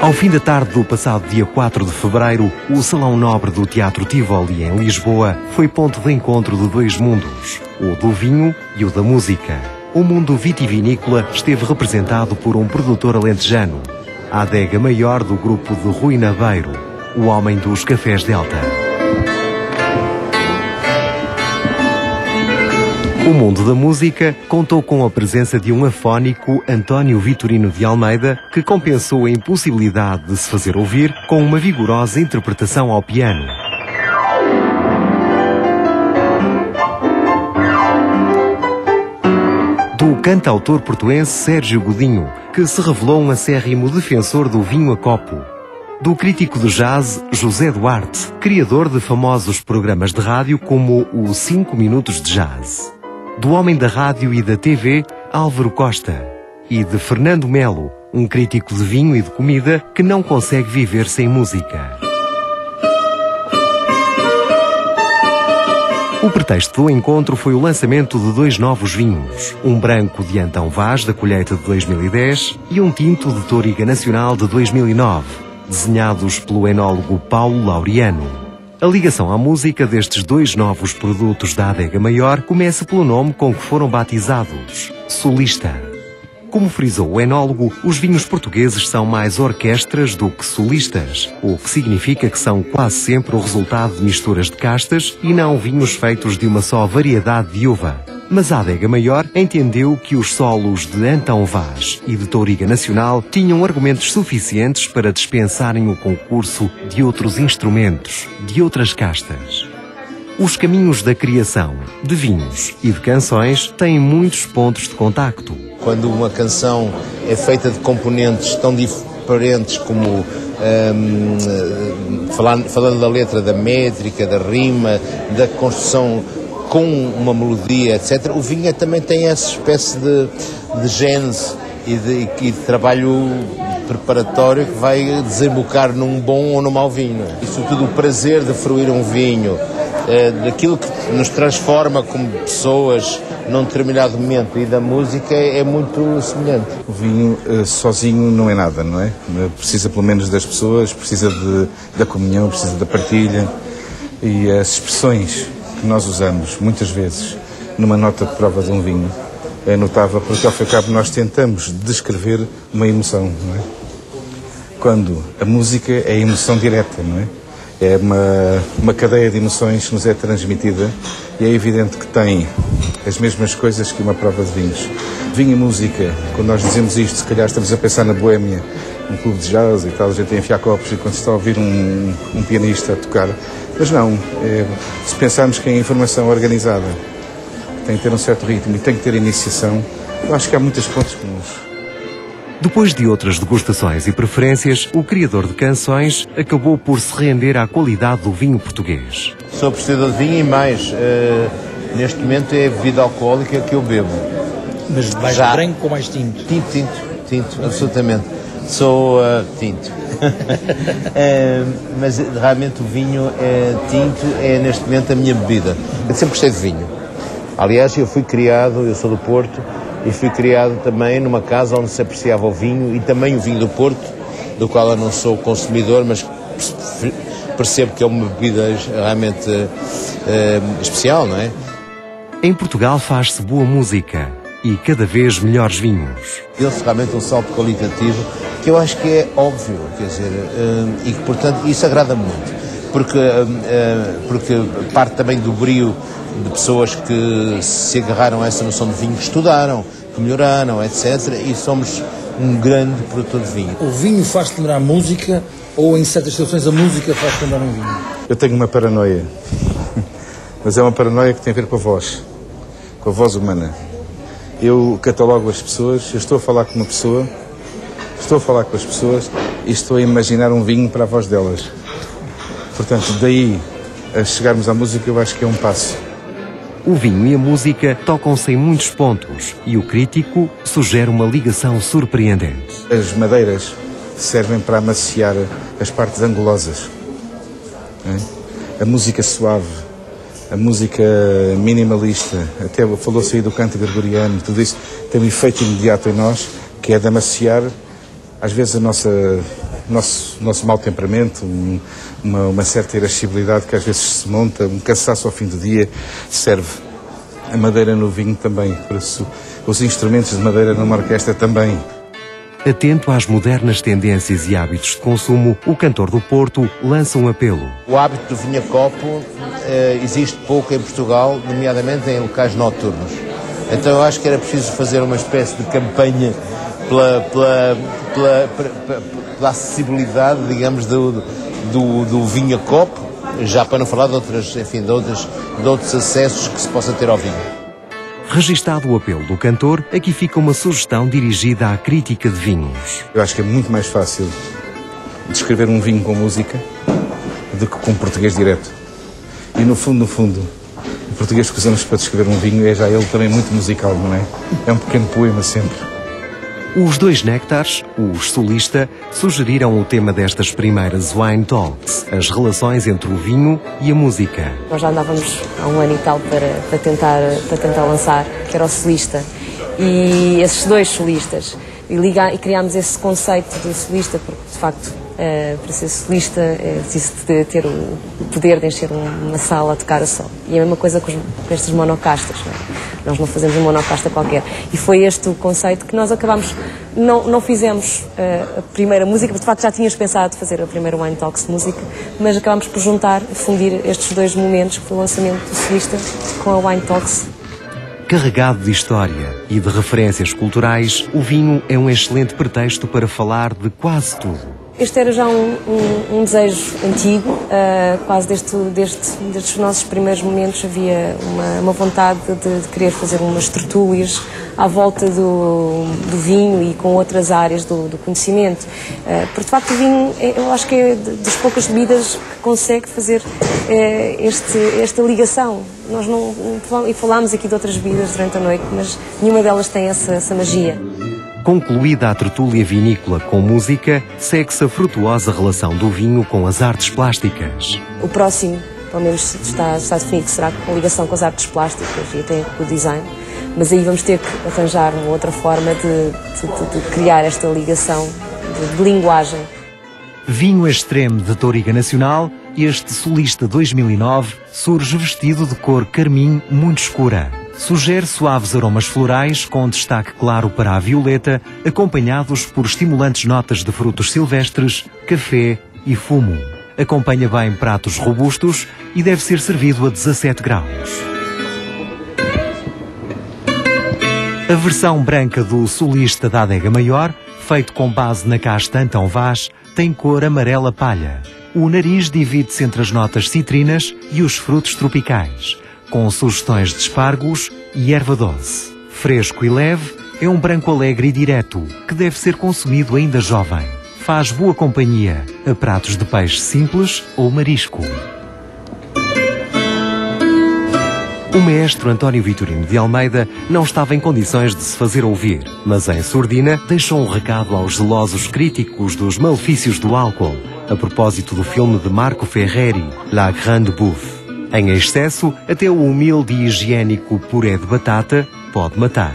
Ao fim da tarde do passado dia 4 de fevereiro, o Salão Nobre do Teatro Tivoli, em Lisboa, foi ponto de encontro de dois mundos, o do vinho e o da música. O mundo vitivinícola esteve representado por um produtor alentejano, a adega maior do grupo de Rui Naveiro, o homem dos cafés Delta. O mundo da música contou com a presença de um afónico, António Vitorino de Almeida, que compensou a impossibilidade de se fazer ouvir com uma vigorosa interpretação ao piano. Do cantautor portuense Sérgio Godinho, que se revelou um acérrimo defensor do vinho a copo. Do crítico de jazz José Duarte, criador de famosos programas de rádio como o 5 Minutos de Jazz. Do homem da rádio e da TV, Álvaro Costa. E de Fernando Melo, um crítico de vinho e de comida que não consegue viver sem música. O pretexto do encontro foi o lançamento de dois novos vinhos, um branco de Antão Vaz, da colheita de 2010, e um tinto de Touriga Nacional de 2009, desenhados pelo enólogo Paulo Laureano. A ligação à música destes dois novos produtos da adega maior começa pelo nome com que foram batizados, Solista. Como frisou o enólogo, os vinhos portugueses são mais orquestras do que solistas, o que significa que são quase sempre o resultado de misturas de castas e não vinhos feitos de uma só variedade de uva. Mas a adega maior entendeu que os solos de Antão Vaz e de Touriga Nacional tinham argumentos suficientes para dispensarem o concurso de outros instrumentos, de outras castas. Os caminhos da criação, de vinhos e de canções, têm muitos pontos de contacto. Quando uma canção é feita de componentes tão diferentes como, falando da letra, da métrica, da rima, da construção com uma melodia, etc., o vinho também tem essa espécie de gênese e de trabalho preparatório que vai desembocar num bom ou num mau vinho. E sobretudo o prazer de fruir um vinho, daquilo que nos transforma como pessoas num determinado momento, e da música é muito semelhante. O vinho sozinho não é nada, não é? Precisa pelo menos das pessoas, precisa da comunhão, precisa da partilha, e as expressões que nós usamos muitas vezes numa nota de prova de um vinho é notável, porque ao fim e ao cabo nós tentamos descrever uma emoção, não é? Quando a música é a emoção direta, não é? É uma cadeia de emoções que nos é transmitida, e é evidente que tem as mesmas coisas que uma prova de vinhos. Vinho e música, quando nós dizemos isto, se calhar estamos a pensar na boémia, um clube de jazz e tal, a gente tem a enfiar copos e quando se está a ouvir um pianista a tocar. Mas não, se pensarmos que a informação organizada tem que ter um certo ritmo e tem que ter iniciação, eu acho que há muitos pontos comuns. Depois de outras degustações e preferências, o criador de canções acabou por se render à qualidade do vinho português. Sou apreciador de vinho e mais, neste momento é a bebida alcoólica que eu bebo. Mas mais branco ou mais tinto? Tinto, absolutamente. Sou tinto. Mas realmente o vinho tinto é neste momento a minha bebida. Eu sempre gostei de vinho. Aliás, eu sou do Porto, e fui criado também numa casa onde se apreciava o vinho, e também o vinho do Porto, do qual eu não sou consumidor, mas percebo que é uma bebida realmente especial, não é? Em Portugal faz-se boa música e cada vez melhores vinhos. Deu-se realmente um salto qualitativo que eu acho que é óbvio, quer dizer, e que, portanto, isso agrada-me muito, porque parte também do brio de pessoas que se agarraram a essa noção de vinho, que estudaram, que melhoraram, etc., e somos um grande produtor de vinho. O vinho faz-te lembrar música, ou em certas situações a música faz-te lembrar um vinho? Eu tenho uma paranoia, mas é uma paranoia que tem a ver com a voz humana. Eu catalogo as pessoas, eu estou a falar com uma pessoa, estou a falar com as pessoas e estou a imaginar um vinho para a voz delas. Portanto, daí a chegarmos à música, eu acho que é um passo. O vinho e a música tocam-se em muitos pontos e o crítico sugere uma ligação surpreendente. As madeiras servem para amaciar as partes angulosas. A música suave, a música minimalista, até falou-se aí do canto gregoriano, tudo isso tem um efeito imediato em nós, que é de amaciar, às vezes, a nossa nosso mau temperamento, uma certa irascibilidade que às vezes se monta, um cansaço ao fim do dia, serve a madeira no vinho também, por isso os instrumentos de madeira numa orquestra também. Atento às modernas tendências e hábitos de consumo, o cantor do Porto lança um apelo. O hábito do vinho a copo existe pouco em Portugal, nomeadamente em locais noturnos. Então eu acho que era preciso fazer uma espécie de campanha pela acessibilidade, digamos, do vinho a copo, já para não falar de outros acessos que se possa ter ao vinho. Registado o apelo do cantor, aqui fica uma sugestão dirigida à crítica de vinhos. Eu acho que é muito mais fácil descrever um vinho com música do que com português direto. E no fundo, o português que usamos para descrever um vinho é já ele também muito musical, não é? É um pequeno poema sempre. Os dois Néctares, os Solista, sugeriram o tema destas primeiras Wine Talks, as relações entre o vinho e a música. Nós já andávamos há um ano e tal para tentar lançar, que era o Solista, e esses dois solistas, e criámos esse conceito de solista, porque de facto, para ser solista é preciso de ter o poder de encher uma sala a tocar a solo. E é a mesma coisa com estes monocastas, não é? Nós não fazemos uma monocasta qualquer. E foi este o conceito que nós acabámos, não fizemos a primeira música, porque de facto já tínhamos pensado fazer a primeira Wine Talks de música, mas acabámos por fundir estes dois momentos, que foi o lançamento do solista com a Wine Talks. Carregado de história e de referências culturais, o vinho é um excelente pretexto para falar de quase tudo. Este era já um desejo antigo, quase destes nossos primeiros momentos havia uma vontade de querer fazer umas tertúlias à volta do vinho e com outras áreas do conhecimento. Porque de facto o vinho, eu acho que é das poucas bebidas que consegue fazer esta ligação. Nós e falámos aqui de outras bebidas durante a noite, mas nenhuma delas tem essa magia. Concluída a tertúlia vinícola com música, segue-se a frutuosa relação do vinho com as artes plásticas. O próximo, pelo menos está definido, que será com ligação com as artes plásticas e até com o design, mas aí vamos ter que arranjar uma outra forma de criar esta ligação de linguagem. Vinho extremo de Touriga Nacional, este Solista 2009 surge vestido de cor carmim muito escura. Sugere suaves aromas florais com destaque claro para a violeta, acompanhados por estimulantes notas de frutos silvestres, café e fumo. Acompanha bem pratos robustos e deve ser servido a 17 graus. A versão branca do Solista da Adega Maior, feito com base na casta Antão Vaz, tem cor amarela palha. O nariz divide-se entre as notas citrinas e os frutos tropicais, com sugestões de espargos e erva doce. Fresco e leve, é um branco alegre e direto, que deve ser consumido ainda jovem. Faz boa companhia a pratos de peixe simples ou marisco. O maestro António Vitorino de Almeida não estava em condições de se fazer ouvir, mas em surdina deixou um recado aos zelosos críticos dos malefícios do álcool, a propósito do filme de Marco Ferreri, La Grande Bouffe. Em excesso, até o humilde e higiênico puré de batata pode matar.